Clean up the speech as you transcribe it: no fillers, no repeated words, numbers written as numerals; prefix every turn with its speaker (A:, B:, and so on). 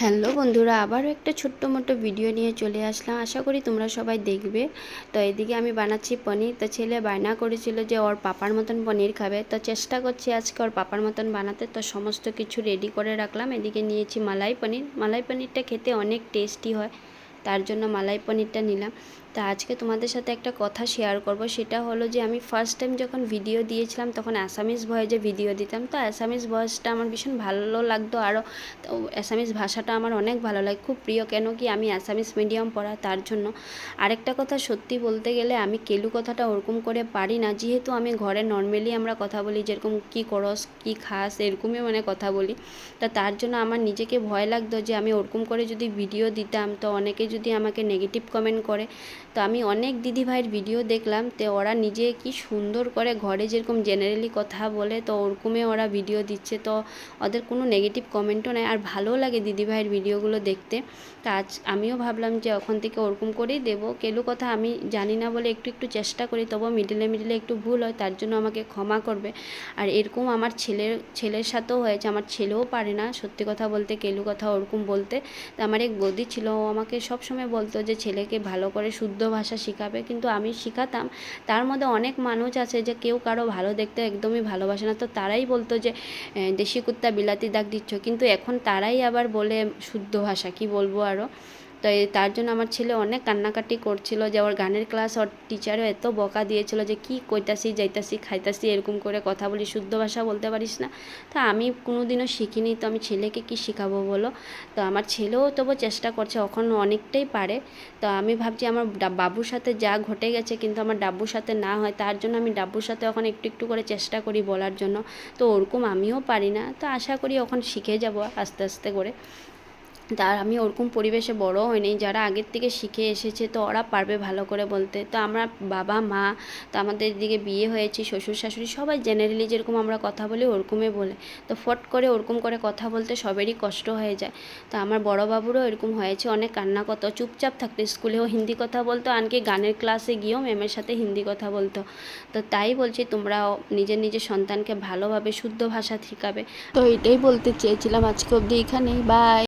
A: Hello বন্ধুরা, আবারও একটা ছোট্ট মোটো ভিডিও নিয়ে চলে আসলাম। আশা করি তোমরা সবাই দেখবে। তো এদিকে আমি বানাচ্ছি পনির। তো ছেলে বায়না করেছিল যে ওর পাপার মতন পনির খাবে, তো চেষ্টা করছি আজকে ওর পাপার মতন বানাতে। তো সমস্ত কিছু রেডি করে রাখলাম। এদিকে নিয়েছি মালাই পনির। মালাই পনিরটা খেতে অনেক টেস্টি হয়, তার জন্য মালাই পনিরটা নিলাম। তা আজকে তোমাদের সাথে একটা কথা শেয়ার করব, সেটা হলো যে আমি ফার্স্ট টাইম যখন ভিডিও দিয়েছিলাম তখন অ্যাসামিস ভয়েসে ভিডিও দিতাম। তো অ্যাসামিস ভয়েসটা আমার ভীষণ ভালো লাগতো, আরও তো অ্যাসামিস ভাষাটা আমার অনেক ভালো লাগে, খুব প্রিয়। কেন কি আমি অ্যাসামিস মিডিয়াম পড়া, তার জন্য। আরেকটা কথা সত্যি বলতে গেলে আমি কেলু কথাটা ওরকম করে পারি না, যেহেতু আমি ঘরে নর্মালি আমরা কথা বলি যেরকম কী করস কী খাস এরকমই মানে কথা বলি। তা তার জন্য আমার নিজেকে ভয় লাগতো যে আমি ওরকম করে যদি ভিডিও দিতাম তো অনেকে যদি আমাকে নেগেটিভ কমেন্ট করে। তো আমি অনেক দিদিভাইয়ের ভিডিও দেখলাম, তো ওরা নিজে কি সুন্দর করে ঘরে যেরকম জেনারেলি কথা বলে তো ওরকমই ওরা ভিডিও দিচ্ছে। তো ওদের কোনো নেগেটিভ কমেন্টও নেই, আর ভালোও লাগে দিদিভাইয়ের ভিডিওগুলো দেখতে। তা আজ আমিও ভাবলাম যে ওখান থেকে ওরকম করেই দেবো। কেলু কথা আমি জানি না বলে একটু একটু চেষ্টা করি, তবু মিডিলে একটু ভুল হয়, তার জন্য আমাকে ক্ষমা করবে। আর এরকম আমার ছেলের সাথেও হয়েছে। আমার ছেলেও পারে না সত্যি কথা বলতে কেলু কথা ওরকম বলতে। তা আমার এক বৌদি ছিল, ও আমাকে সবসময় বলতো যে ছেলেকে ভালো করে শুদ্ধ ভাষা শেখাবে, কিন্তু আমি শেখাতাম। তার মধ্যে অনেক মানুষ আছে যে কেউ কারো ভালো দেখতে একদমই ভালোবাসে না, তো তারাই বলতো যে দেশি কুত্তা বিলাতি দাগ দিচ্ছ, কিন্তু এখন তারাই আবার বলে শুদ্ধ ভাষা, কি বলবো আরও। তো তার জন্য আমার ছেলে অনেক কান্নাকাটি করছিল যে ওর গানের ক্লাস ওর টিচারও এত বকা দিয়েছিল যে কি কইতাসি যাইতাসি খাইতাসি এরকম করে কথা বলি, শুদ্ধ ভাষা বলতে পারিস না। তা আমি কোনো দিনও শিখিনি, তো আমি ছেলেকে কি শেখাবো বলো। তো আমার ছেলেও তবু চেষ্টা করছে, এখন অনেকটাই পারে। তো আমি ভাবছি আমার বাবুর সাথে যা ঘটে গেছে কিন্তু আমার ডাব্বুর সাথে না হয়, তার জন্য আমি ডাব্বুর সাথে এখন একটু একটু করে চেষ্টা করি বলার জন্য। তো ওরকম আমিও পারি না, তো আশা করি এখন শিখে যাব আস্তে আস্তে করে। তার আমি ওরকম পরিবেশে বড়ও হয়নি, যারা আগের থেকে শিখে এসেছে তো ওরা পারবে ভালো করে বলতে। তো আমরা বাবা মা, তো আমাদের দিকে বিয়ে হয়েছে, শ্বশুর শাশুড়ি সবাই জেনারেলি যেরকম আমরা কথা বলি ওরকমই বলে। তো ফট করে ওরকম করে কথা বলতে সবেরই কষ্ট হয়ে যায়। তো আমার বড় বাবুরও এরকম হয়েছে, অনেক কান্না করতো, চুপচাপ থাকতো, স্কুলেও হিন্দি কথা বলতো, আনকি গানের ক্লাসে গিয়েও ম্যামের সাথে হিন্দি কথা বলতো। তো তাই বলছি তোমরাও নিজের সন্তানকে ভালোভাবে শুদ্ধ ভাষা শেখাবে। তো এটাই বলতে চেয়েছিলাম আজকে অবধি, এখানেই বাই।